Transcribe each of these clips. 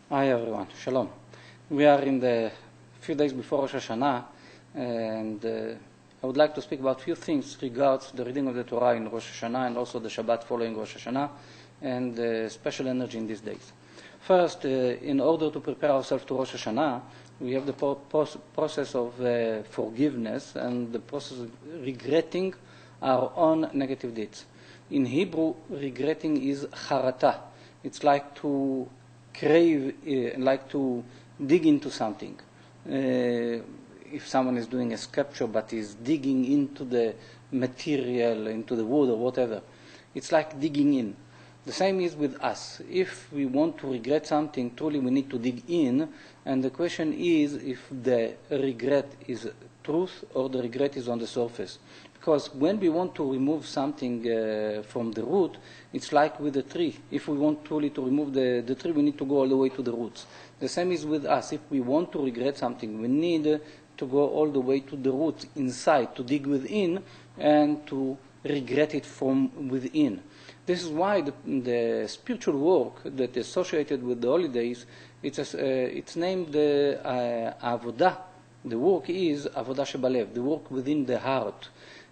Hi everyone, Shalom. We are in the few days before Rosh Hashanah, and I would like to speak about a few things regards the reading of the Torah in Rosh Hashanah and also the Shabbat following Rosh Hashanah and special energy in these days. First, in order to prepare ourselves to Rosh Hashanah, we have the process of forgiveness and the process of regretting our own negative deeds. In Hebrew, regretting is charata. It's like to crave, like to dig into something. If someone is doing a sculpture but is digging into the material, into the wood or whatever, it's like digging in. The same is with us. If we want to regret something, truly we need to dig in, and the question is if the regret is truth or the regret is on the surface. Because when we want to remove something from the root, it's like with a tree. If we want truly to remove the tree, we need to go all the way to the roots. The same is with us. If we want to regret something, we need to go all the way to the roots inside, to dig within, and to regret it from within. This is why the spiritual work that is associated with the holidays, it's named Avodah. The work is Avodah Shebalev, the work within the heart.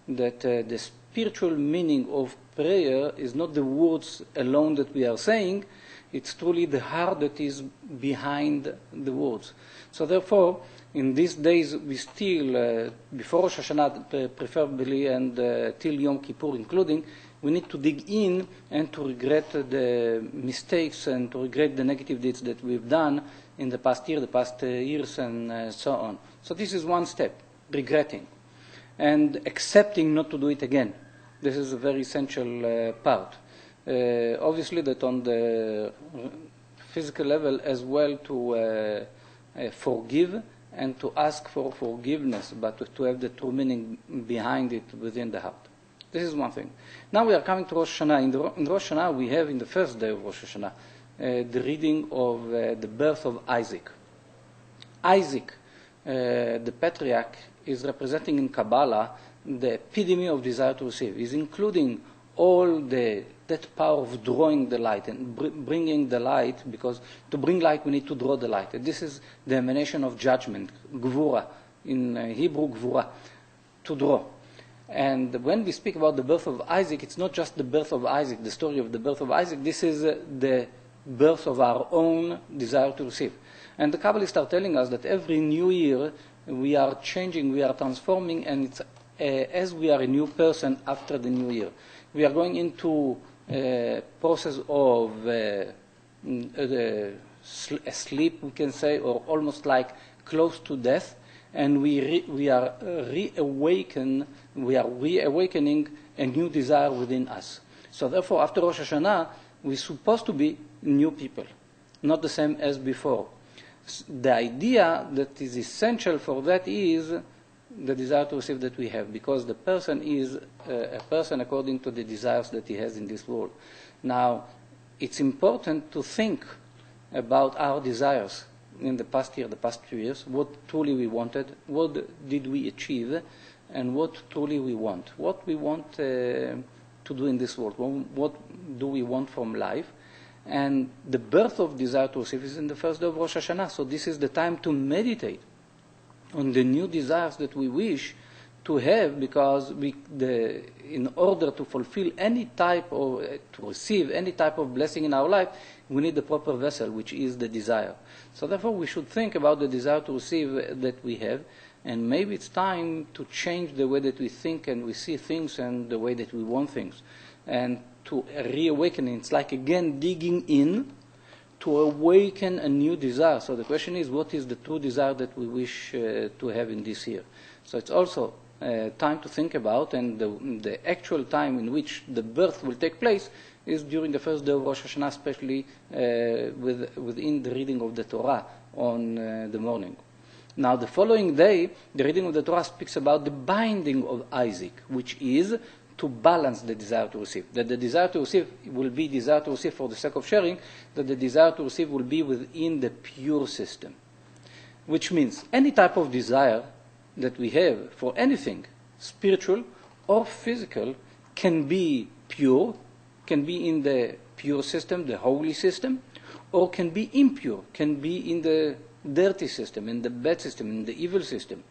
That the spiritual meaning of prayer is not the words alone that we are saying, it's truly the heart that is behind the words. So therefore, in these days, we still, before Rosh Hashanah preferably and till Yom Kippur including, we need to dig in and to regret the mistakes and to regret the negative deeds that we've done in the past year, the past years, and so on. So this is one step, regretting. And accepting not to do it again. This is a very essential part. Obviously that on the physical level as well to forgive and to ask for forgiveness, but to have the true meaning behind it within the heart. This is one thing. Now we are coming to Rosh Hashanah. In Rosh Hashanah we have in the first day of Rosh Hashanah the reading of the birth of Isaac. Isaac, the patriarch, is representing in Kabbalah the epitome of desire to receive. Is including all that power of drawing the light and bringing the light, because to bring light we need to draw the light. And this is the emanation of judgment, gvura, in Hebrew gvura, to draw. And when we speak about the birth of Isaac, it's not just the birth of Isaac, the story of the birth of Isaac, this is the birth of our own desire to receive. And the Kabbalists are telling us that every new year we are changing, we are transforming, and it's as we are a new person after the new year. We are going into a process of sleep, we can say, or almost like close to death, and we are reawakening a new desire within us. So therefore, after Rosh Hashanah, we're supposed to be new people, not the same as before. The idea that is essential for that is the desire to receive that we have, because the person is a person according to the desires that he has in this world. Now, it's important to think about our desires in the past year, the past few years, what truly we wanted, what did we achieve, and what truly we want. What we want to do in this world, what do we want from life. And the birth of desire to receive is in the first day of Rosh Hashanah. So this is the time to meditate on the new desires that we wish to have, because in order to fulfill any type of, to receive any type of blessing in our life, we need the proper vessel, which is the desire. So therefore we should think about the desire to receive that we have, and maybe it's time to change the way that we think and we see things and the way that we want things. And to reawaken, it's like again digging in to awaken a new desire. So the question is, what is the true desire that we wish to have in this year? So it's also time to think about, and the actual time in which the birth will take place is during the first day of Rosh Hashanah, especially within the reading of the Torah on the morning. Now the following day, the reading of the Torah speaks about the binding of Isaac, which is to balance the desire to receive. That the desire to receive will be desire to receive for the sake of sharing, that the desire to receive will be within the pure system. Which means any type of desire that we have for anything, spiritual or physical, can be pure, can be in the pure system, the holy system, or can be impure, can be in the dirty system, in the bad system, in the evil system.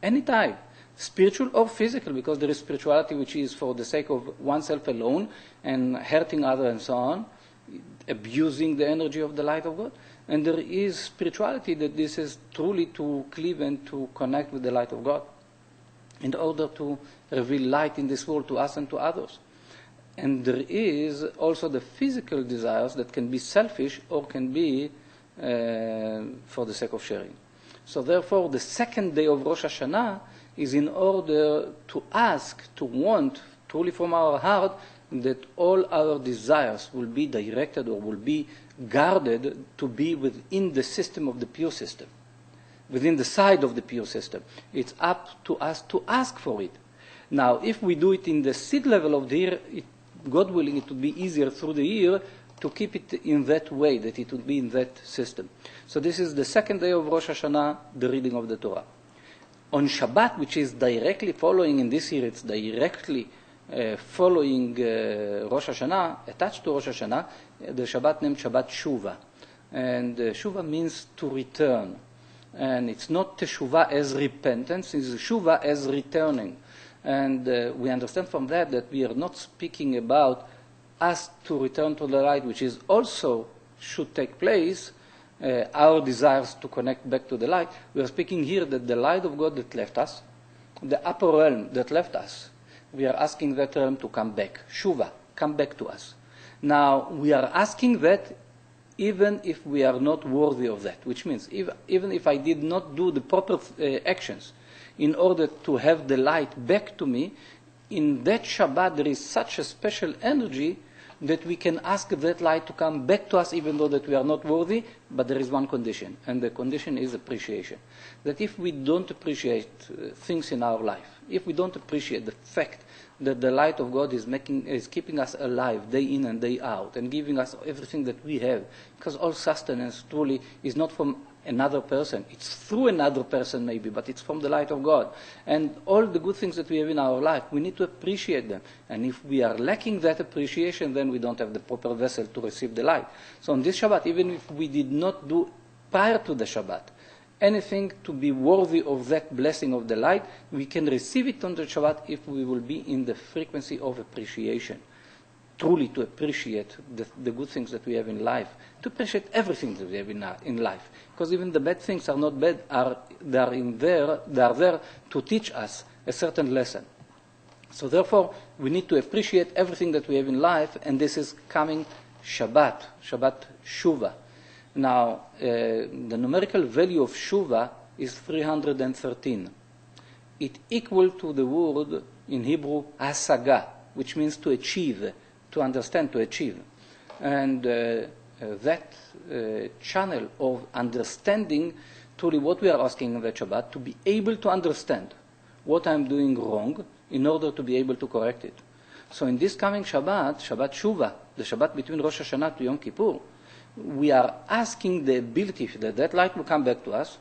Any type, spiritual or physical, because there is spirituality which is for the sake of oneself alone and hurting others and so on, abusing the energy of the light of God. And there is spirituality that this is truly to cleave and to connect with the light of God in order to reveal light in this world to us and to others. And there is also the physical desires that can be selfish or can be for the sake of sharing. So therefore, the second day of Rosh Hashanah is in order to ask, to want, truly from our heart, that all our desires will be directed or will be guarded to be within the system of the pure system, within the side of the pure system. It's up to us to ask for it. Now, if we do it in the seed level of the year, God willing, it would be easier through the year to keep it in that way, that it would be in that system. So this is the second day of Rosh Hashanah, the reading of the Torah. On Shabbat, which is directly following, in this year it's directly following Rosh Hashanah, attached to Rosh Hashanah, the Shabbat named Shabbat Shuvah. And Shuvah means to return. And it's not Teshuvah as repentance, it's Shuvah as returning. And we understand from that we are not speaking about us to return to the light, which is also should take place, our desires to connect back to the light. We are speaking here that the light of God that left us, the upper realm that left us, we are asking that realm to come back. Shuvah, come back to us. Now, we are asking that even if we are not worthy of that, which means even if I did not do the proper actions in order to have the light back to me, in that Shabbat there is such a special energy that we can ask that light to come back to us even though that we are not worthy, but there is one condition, and the condition is appreciation. That if we don't appreciate things in our life, if we don't appreciate the fact that the light of God is keeping us alive day in and day out and giving us everything that we have, because all sustenance truly is not from another person. It's through another person maybe, but it's from the light of God. And all the good things that we have in our life, we need to appreciate them. And if we are lacking that appreciation, then we don't have the proper vessel to receive the light. So on this Shabbat, even if we did not do prior to the Shabbat anything to be worthy of that blessing of the light, we can receive it on the Shabbat if we will be in the frequency of appreciation. Truly to appreciate the good things that we have in life, to appreciate everything that we have in life. Because even the bad things are not bad, they are there to teach us a certain lesson. So therefore, we need to appreciate everything that we have in life, and this is coming Shabbat Shuvah. Now, the numerical value of Shuvah is 313. It equal to the word in Hebrew, hasaga, which means to achieve, to understand, to achieve. And that channel of understanding, truly what we are asking in the Shabbat, to be able to understand what I'm doing wrong in order to be able to correct it. So in this coming Shabbat Shuvah, the Shabbat between Rosh Hashanah to Yom Kippur, we are asking the ability that light will come back to us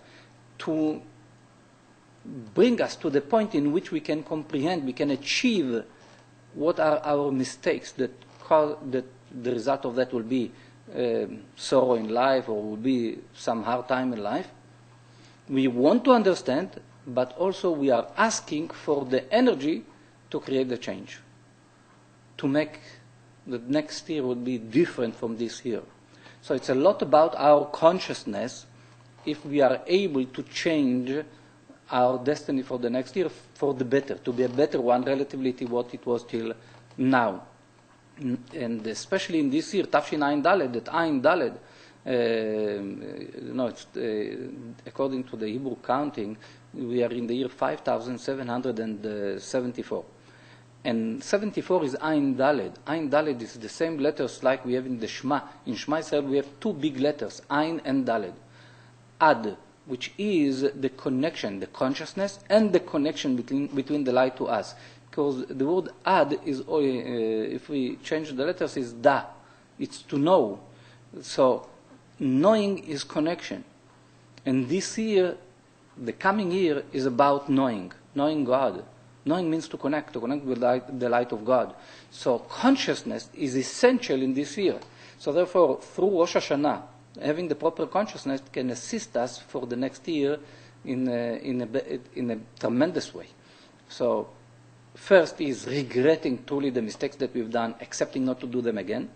to bring us to the point in which we can comprehend, we can achieve what are our mistakes that the result of that will be sorrow in life or will be some hard time in life. We want to understand, but also we are asking for the energy to create the change, to make the next year will be different from this year. So it's a lot about our consciousness if we are able to change our destiny for the next year for the better, to be a better one relatively to what it was till now. And especially in this year, Tafshin Ayin Daled, that Ayin Daled, according to the Hebrew counting, we are in the year 5774. And 74 is Ayin Daled. Ayin Daled is the same letters like we have in the Shema. In Shema Israel we have two big letters, Ayin and Daled. Ad, which is the connection, the consciousness, and the connection between the light to us. Because the word ad is, if we change the letters, is da. It's to know. So knowing is connection. And this year, the coming year, is about knowing God. Knowing means to connect with the light of God. So consciousness is essential in this year. So therefore, through Rosh Hashanah having the proper consciousness can assist us for the next year in a tremendous way. So first is regretting truly the mistakes that we've done, accepting not to do them again,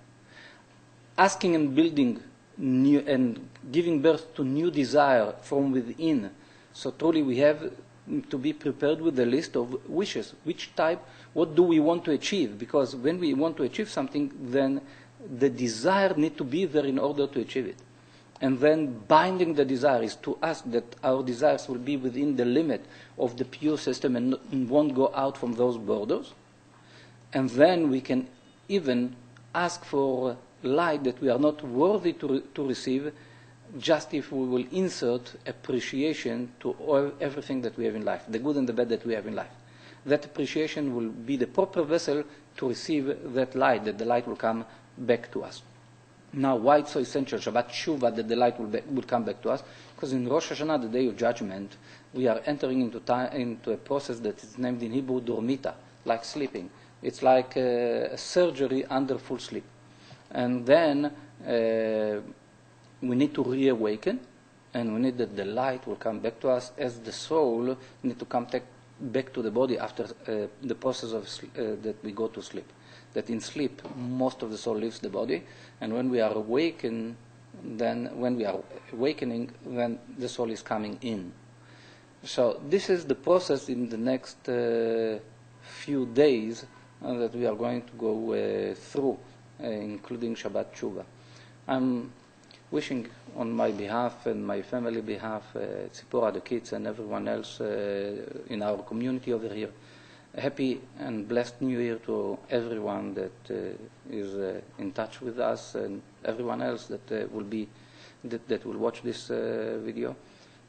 asking and building new and giving birth to new desire from within. So truly we have to be prepared with a list of wishes. Which type, what do we want to achieve? Because when we want to achieve something, then the desire needs to be there in order to achieve it. And then binding the desire is to ask that our desires will be within the limit of the pure system and won't go out from those borders. And then we can even ask for light that we are not worthy to receive, just if we will insert appreciation to everything that we have in life, the good and the bad that we have in life. That appreciation will be the proper vessel to receive that the light will come back to us. Now, why it's so essential, Shabbat Shuvah, that the light will come back to us? Because in Rosh Hashanah, the Day of Judgment, we are entering into a process that is named in Hebrew dormita, like sleeping. It's like a surgery under full sleep. And then we need to reawaken, and we need that the light will come back to us as the soul need to come back to the body after the process of that we go to sleep. That in sleep, most of the soul leaves the body, and when we are awakening, then the soul is coming in. So this is the process in the next few days that we are going to go through, including Shabbat Shuvah. I'm wishing on my behalf and my family behalf, Tzipora, the kids, and everyone else in our community over here, a happy and blessed New Year to everyone that is in touch with us and everyone else that will watch this video.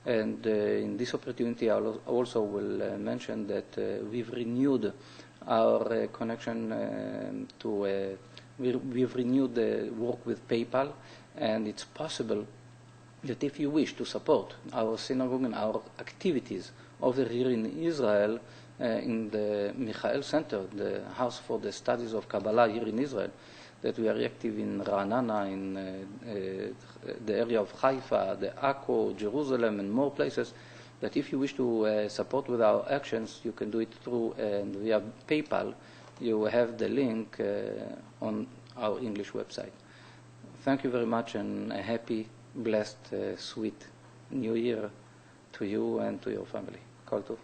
And in this opportunity, I also will mention that we've renewed our connection we've renewed the work with PayPal, and it's possible that if you wish to support our synagogue and our activities over here in Israel, in the Michael Center, the house for the studies of Kabbalah here in Israel, that we are active in Ra'anana, in the area of Haifa, the Akko, Jerusalem, and more places, that if you wish to support with our actions, you can do it through via PayPal. You have the link on our English website. Thank you very much, and a happy, blessed, sweet New Year to you and to your family. Kol Tov.